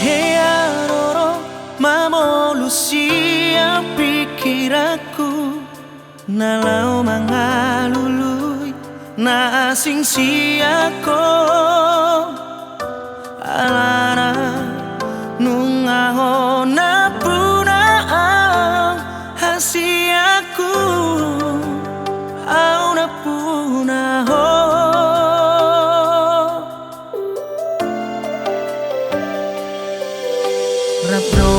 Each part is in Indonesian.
Hearoro mamolusia pikiraku nalau mangalului na asing siako alara nungaho na punaang hasiaku au na punaho Rapno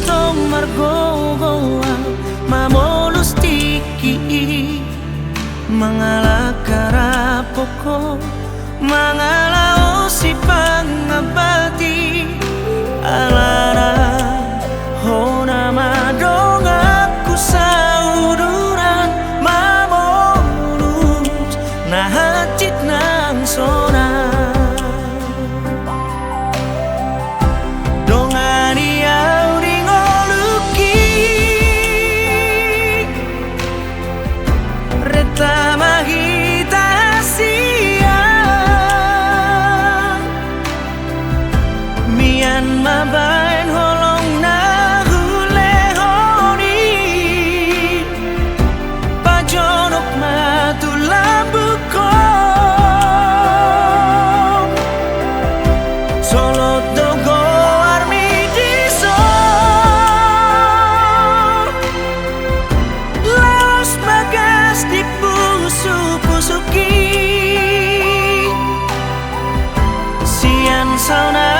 to margogoa mamolus tiki mangalakara poko mangalao si pangabati alara hona madongaku sauduran mamolus na hajit nang sona mabain holong na hulehoni pajonok matulabuko solo dogo armi diso laos bagas di pusu-pusuki sian sauna